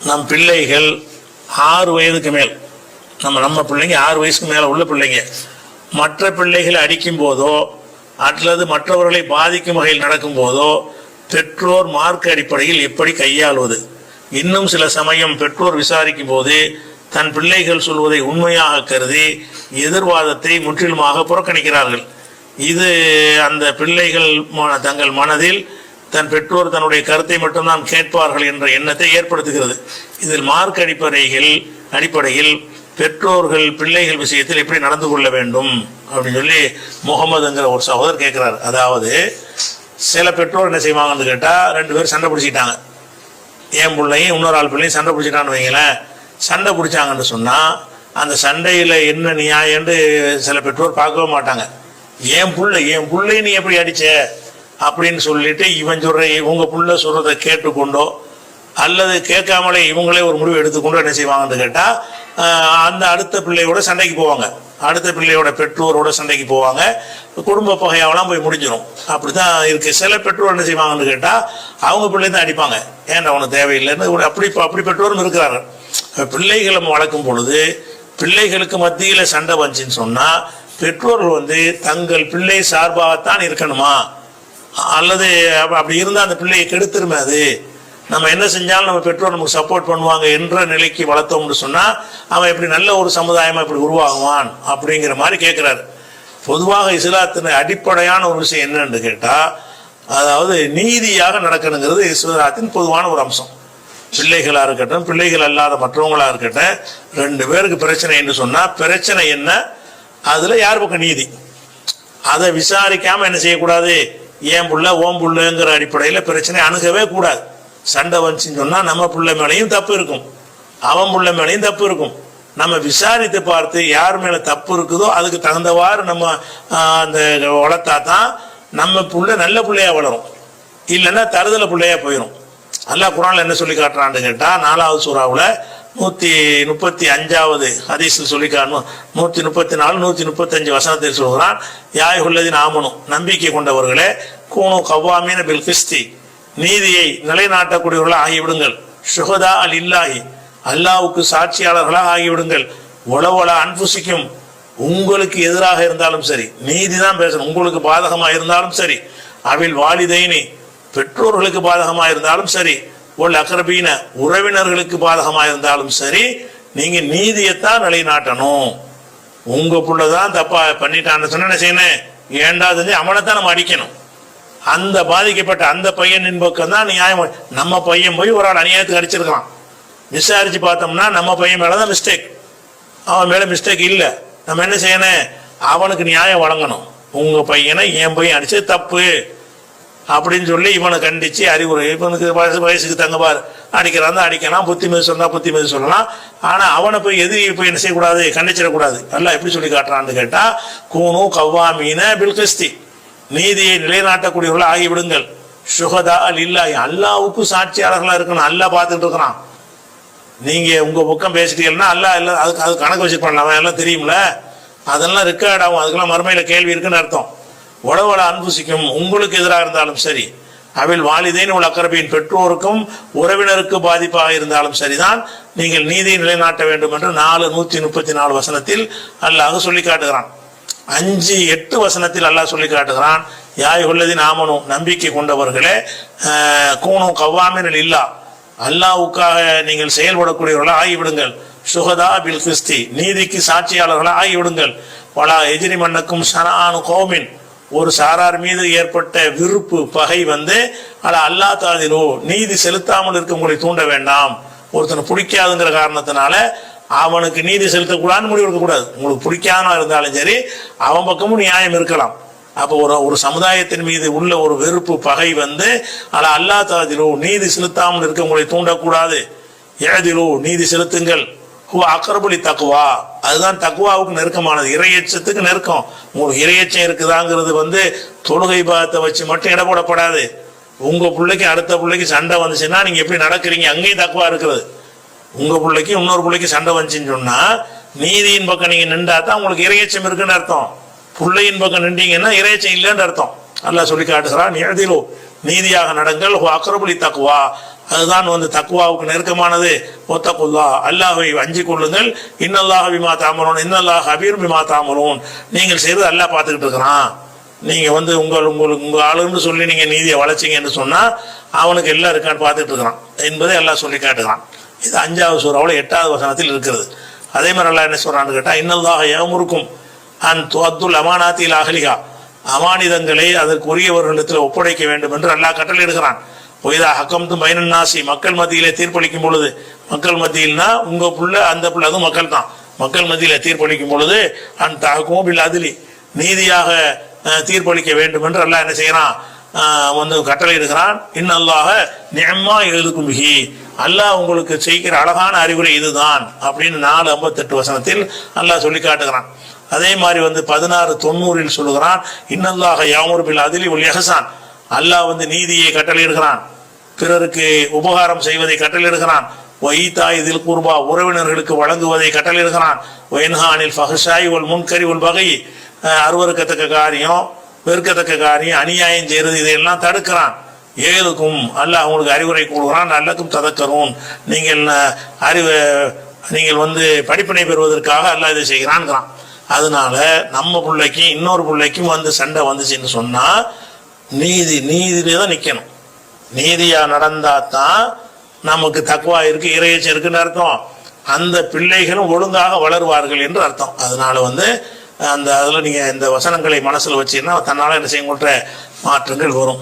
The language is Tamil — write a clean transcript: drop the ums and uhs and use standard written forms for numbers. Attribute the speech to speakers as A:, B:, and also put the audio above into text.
A: நம் பிள்ளைகள் 6 வயதுக்கு மேல், நம்ம பிள்ளைங்க 6 வயசுக்கு மேலே உள்ள பிள்ளைங்க மற்ற பிள்ளைகளை அடிக்கும் போதோ அல்லது மற்றவர்களை பாதிக்கும் வகையில் நடக்கும் போதோ பெற்றோர் மார்க்க அடிப்படையில் எப்படி கையாள்வது? இன்னும் சில சமயம் பெற்றோர் விசாரிக்கும் போது தன் பிள்ளைகள் சொல்வதை உண்மையாக கருதி எதிர்வாதத்தை முற்றிலுமாக புறக்கணிக்கிறார்கள். இது அந்த பிள்ளைகள் தங்கள் மனதில் தன் பெற்றோர் தன்னுடைய கருத்தை மட்டும்தான் கேட்பார்கள் என்ற எண்ணத்தை ஏற்படுத்துகிறது. இதில் மார்க்க அடிப்படையில் பெற்றோர்கள் பிள்ளைகள் விஷயத்தில் எப்படி நடந்து கொள்ள வேண்டும் அப்படின்னு சொல்லி முகமதுங்கிற ஒரு சகோதரர் கேட்கிறார். அதாவது சில பெற்றோர் என்ன செய்வாங்கன்னு கேட்டால், 2 பேர் சண்டை பிடிச்சிக்கிட்டாங்க, என் பிள்ளையும் இன்னொரு ஆள் பிள்ளையும் சண்டை பிடிச்சிட்டான்னு வைங்களேன். சண்டை பிடிச்சாங்கன்னு சொன்னால் அந்த சண்டையில் என்ன நியாயம்னு சில பெற்றோர் பார்க்கவே மாட்டாங்க. என் பிள்ளை நீ எப்படி அடிச்ச அப்படின்னு சொல்லிட்டு இவன் உங்கள் புள்ள சொல்றதை கேட்டுக்கொண்டோ அல்லது கேட்காமலே இவங்களே ஒரு முடிவு எடுத்துக்கொண்டோ என்ன செய்வாங்கன்னு கேட்டால் அந்த அடுத்த பிள்ளையோட சண்டைக்கு போவாங்க, அடுத்த பிள்ளையோட பெற்றோரோட சண்டைக்கு போவாங்க, குடும்ப பகையாவெல்லாம் போய் முடிஞ்சிடும். அப்படிதான் இருக்கு. சில பெற்றோர் என்ன செய்வாங்கன்னு கேட்டால் அவங்க பிள்ளை தான் அடிப்பாங்க, ஏன்டா அவனுக்கு தேவையில்லைன்னு அப்படி பெற்றோரும் இருக்கிறாங்க. பிள்ளைகளை வளர்க்கும் பொழுது பிள்ளைகளுக்கு மத்தியில் சண்டை வந்துச்சுன்னு சொன்னால் பெற்றோர்கள் தங்கள் பிள்ளை சார்பாகத்தான் இருக்கணுமா, அல்லது அப்படி இருந்தால் அந்த பிள்ளையை கெடுத்துருமே, அது நம்ம என்ன செஞ்சாலும் நம்ம பெற்றோர் நமக்கு சப்போர்ட் பண்ணுவாங்க என்ற நிலைக்கு வளர்த்தோம்னு சொன்னால் அவன் எப்படி நல்ல ஒரு சமுதாயமாக இப்படி உருவாகுவான் அப்படிங்கிற மாதிரி கேட்குறாரு. பொதுவாக இஸ்லாத்தின் அடிப்படையான ஒரு விஷயம் என்னன்னு கேட்டால், அதாவது நீதியாக நடக்கணுங்கிறது இஸ்லாத்தின் பொதுவான ஒரு அம்சம். பிள்ளைகளாக இருக்கட்டும், பிள்ளைகள் அல்லாத மற்றவங்களாக இருக்கட்டும், 2 பேருக்கு பிரச்சனை என்று சொன்னால் பிரச்சனை என்ன, அதில் யார் பக்கம் நீதி, அதை விசாரிக்காமல் என்ன செய்யக்கூடாது, ஏன் புள்ள ஓம் புள்ளங்கிற அடிப்படையில் பிரச்சனை அணுகவே கூடாது. சண்டை வந்துச்சுன்னு சொன்னால் நம்ம புள்ள மேலேயும் தப்பு இருக்கும், அவன் புள்ள மேலேயும் தப்பு இருக்கும். நம்ம விசாரித்து பார்த்து யார் மேலே தப்பு இருக்குதோ அதுக்கு தகுந்தவாறு நம்ம அந்த வளர்த்தா தான் நம்ம புள்ள நல்ல பிள்ளையா வளரும், இல்லைன்னா தருதலை பிள்ளையா போயிடும். அல்லாஹ் குர்ஆன்ல என்ன சொல்லி காட்டுறான்னு கேட்டால் 4வது சூறாவில் 135வது ஹதீஸில் சொல்லி காட்டணும், 134 135 வசனத்தில் சொல்கிறான், யாயுல்லதீன ஆமனு, நம்பிக்கை கொண்டவர்களே, கூனு கவ்வாமீன பில் கிஸ்தி, நீதியை நிலைநாட்டக்கூடியவர்களாக ஆகிவிடுங்கள், ஷுஹதா லில்லாஹி, அல்லாஹ்வுக்கு சாட்சியாளர்களாக ஆகிவிடுங்கள், ஒலவல அன்புசிக்கும், உங்களுக்கு எதிராக இருந்தாலும் சரி நீதி தான் பேசணும், உங்களுக்கு பாதகமாக இருந்தாலும் சரி, அவில் வாலிதைனி, பெற்றோர்களுக்கு பாதகமாக இருந்தாலும் சரி, ஒல் அக்ரபீன, உறவினர்களுக்கு பாதகமாக இருந்தாலும் சரி, நீங்க நீதியைத்தான் நிலைநாட்டணும். உங்க புள்ளதான் தப்பா பண்ணிட்டான்னு சொன்ன என்ன செய்யணும், ஏண்டா செஞ்சு அவனைத்தான் நம்ம அடிக்கணும். அந்த பாதிக்கப்பட்ட அந்த பையனின் பக்கம் தான் நியாயம். நம்ம பையன் போய் ஒரு ஆள் அநியாயத்துக்கு அடிச்சிருக்கலாம், விசாரிச்சு பார்த்தோம்னா நம்ம பையன் மேலதான் மிஸ்டேக், அவன் மேல மிஸ்டேக் இல்லை. நம்ம என்ன செய்யணும், அவனுக்கு நியாயம் வழங்கணும். உங்க பையனை என் பையன் அடிச்சது தப்பு அப்படின்னு சொல்லி இவனை கண்டிச்சு அறிவுரை, இவனுக்கு வயசுக்கு தங்கப்பார் அடிக்கிறான் தான் அடிக்கலாம், புத்தி மீது சொன்னா புத்தி மீது சொல்லலாம். ஆனா அவனை போய் எதிரி போய் என்ன செய்யக்கூடாது, கண்டிச்சிடக்கூடாது. அல்ல எப்படி சொல்லி காட்டுறான்னு கேட்டா, கூனு கவ்வாமீன பில் கிஸ்தி, நீதியை நிலைநாட்டக்கூடியவர்கள் ஆகிவிடுங்கள், ஷுஹதா லில்லாஹி, அல்லாஹ்வுக்கு சாட்சியாளர்களா இருக்கணும். அல்லாஹ் பார்த்துட்டு இருக்கிறான். நீங்க உங்க பக்கம் பேசிட்டீங்கன்னா அல்லாஹ் எல்லாம் அது கணக்கு வச்சுருப்பான், அவன் எல்லாம் தெரியும்ல, அதெல்லாம் ரெக்கார்ட் ஆகும், அதுக்கெல்லாம் மறுமையில கேள்வி இருக்குன்னு அர்த்தம். உடவள அன்புசிக்கும், உங்களுக்கு எதிராக இருந்தாலும் சரி, அவில் வாலிதைன் உள்ள அக்கரபியின், பெற்றோருக்கும் உறவினருக்கு பாதிப்பாக இருந்தாலும் சரிதான் நீங்கள் நீதியை நிலைநாட்ட வேண்டும் என்று 134 வசனத்தில் அல்லாஹ் சொல்லி காட்டுகிறான். 5-8 வசனத்தில் அல்லாஹ் சொல்லி காட்டுகிறான், யாயுல்லதீன ஆமனு, நம்பிக்கை கொண்டவர்களே, கூனு கவ்வாமீன லில்லாஹ், அல்லாஹ்வுக்காக நீங்கள் செயல்படக்கூடியவர்களாக ஆகிவிடுங்கள், ஷுஹதா பில் கிஸ்தி, நீதிக்கு சாட்சியாளர்களாக ஆகிவிடுங்கள், வலா எஜ்ரிமன்னக்கும் ஷனஆனு கௌமின், ஒரு சாரார் மீது ஏற்பட்ட விருப்பு பகை அல்லாஹ் தாதிலோ, நீதி செலுத்தாமல் இருக்க உங்களை தூண்ட வேண்டாம். ஒருத்தனை பிடிக்காதுங்கிற காரணத்தினால அவனுக்கு நீதி செலுத்தக்கூடாதுன்னு முடிவு எடுக்கக்கூடாது. உங்களுக்கு பிடிக்காதனா இருந்தாலும் சரி, அவன் பக்கமும் நியாயம் இருக்கலாம். அப்போ ஒரு சமுதாயத்தின் மீது உள்ள ஒரு வெறுப்பு பகை அல்லாஹ் தாதிலோ, நீதி செலுத்தாமல் இருக்க உங்களை தூண்டக்கூடாது, ஏதிலோ, நீதி செலுத்துங்கள், அக்ரபுலி தக்குவா, அதுதான் தக்குவாவுக்கு நெருக்கமானது, இறையச்சத்துக்கு நெருக்கம். உங்களுக்கு இறையச்சம் இருக்குதாங்கிறது தொழுகை பாதத்தை வச்சு மட்டும் இட போடப்படாது. உங்க பிள்ளைக்கு அடுத்த பிள்ளைக்கு சண்டை வந்துச்சுன்னா நீங்க எப்படி நடக்கிறீங்க, அங்கேயும் தக்குவா இருக்கிறது. உங்க பிள்ளைக்கு இன்னொரு பிள்ளைக்கு சண்டை வந்துச்சுன்னு சொன்னா நீதியின் பக்கம் நீங்க நின்றா தான் உங்களுக்கு இறையச்சம் இருக்குன்னு அர்த்தம். பிள்ளையின் பக்கம் நின்றீங்கன்னா இறையச்சம் இல்லைன்னு அர்த்தம். அல்லாஹ் சொல்லி காட்டுகிறான், நீதிலோ, நீதியாக நடங்கள், அக்ரபுலி தக்குவா, அதுதான் வந்து தக்குவாவுக்கு நெருக்கமானது. ஒத்தகுல்லா, அல்லாஹ்வை அஞ்சிக் கொள்ளுங்கள். இன்னல்லாஹ் பிமா தஅமலூன், இன்னல்லாஹ் ஹபீர் பிமா தஅமலூன். நீங்கள் செய்வது அல்லாஹ் பார்த்துக்கிட்டு இருக்கிறான். நீங்க வந்து உங்க ஆளுன்னு சொல்லி நீங்க நீதியை வளைச்சிங்கன்னு சொன்னா அவனுக்கு எல்லாம் இருக்கான்னு பார்த்துட்டு இருக்கிறான் என்பதை எல்லாம் சொல்லி காட்டுகிறான். இது 5வது சூறாவுல 8வது வசனத்தில் இருக்கிறது. அதே மாதிரி அல்லாஹ் என்ன சொல்றான்னு கேட்டா, இன்னல்லாஹ யஅமுருக்கும் அன் துஅத்துல் அமானாத்தி இலா அஹ்லிஹா, அமானிதங்களை அதற்குரியவர்களிடத்தில் ஒப்படைக்க வேண்டும் என்று அல்லாஹ் கட்டளையிடுகிறான். ஒய்தா ஹக்கம்தும் பைனன் நாசி, மக்கள் மத்தியிலே தீர்ப்பளிக்கும் பொழுது, மக்கள் மத்தியில்னா உங்க புள்ள அந்த புள்ள, அதுவும் மக்கள் தான், மக்கள் மத்தியில தீர்ப்பளிக்கும் பொழுது அன் தஹ்குமு பில் அத்லி, நீதியாக தீர்ப்பளிக்க வேண்டும் என்று அல்லாஹ் என்ன செய்யறான், வந்து கட்டளையிடுகிறான். இன்னல்லாஹ நிஅம்மா யஇதுக்கும் பிஹி, அல்லாஹ் உங்களுக்கு செய்கிற அழகான அறிவுரை இதுதான் அப்படின்னு 4:58 வசனத்தில் அல்லாஹ் சொல்லி காட்டுகிறான். அதே மாதிரி வந்து 16:90 சொல்லுகிறான், இன்னல்லாஹ யஅமுரு பில் அத்லி வல் இஹ்சான், அல்லாஹ் வந்து நீதியை கட்டளையிடுகிறான், பிறருக்கு உபகாரம் செய்வதை கட்டளையிடுகிறான். வஈதாஇ தில் குர்பா, உறவினர்களுக்கு வழங்குவதை கட்டளையிடுகிறான். வயன்ஹா அனில் ஃபஹ்ஷாஇ வல் முன்கரி வல் பகி, அருவருக்கத்தக்க காரியம், வெறுக்கத்தக்க காரியம், அநியாயம் செய்யறது, இதையெல்லாம் தடுக்கிறான். ஏழுக்கும் அல்லாஹ் உங்களுக்கு அறிவுரை கூறுகிறான். நல்லக்கும் ததக்கரும், நீங்கள் வந்து படிப்பினை பெறுவதற்காக அல்லாஹ் இதை செய்கிறான்ங்கிறான். அதனால நம்ம பிள்ளைக்கும் இன்னொரு பிள்ளைக்கும் வந்து சண்டை வந்துச்சுன்னு சொன்னா நீதியிலே தான் நிக்கணும். நீதியா நடந்தா தான் நமக்கு தக்வா இருக்கு, இறையச்சம் இருக்குன்னு அர்த்தம். அந்த பிள்ளைகளும் ஒழுங்காக வளருவார்கள் என்று அர்த்தம். அதனால வந்து அந்த அதுல நீங்க இந்த வசனங்களை மனசுல வச்சீங்கன்னா தன்னால என்ன செய்ய மாற்றங்கள் வரும்.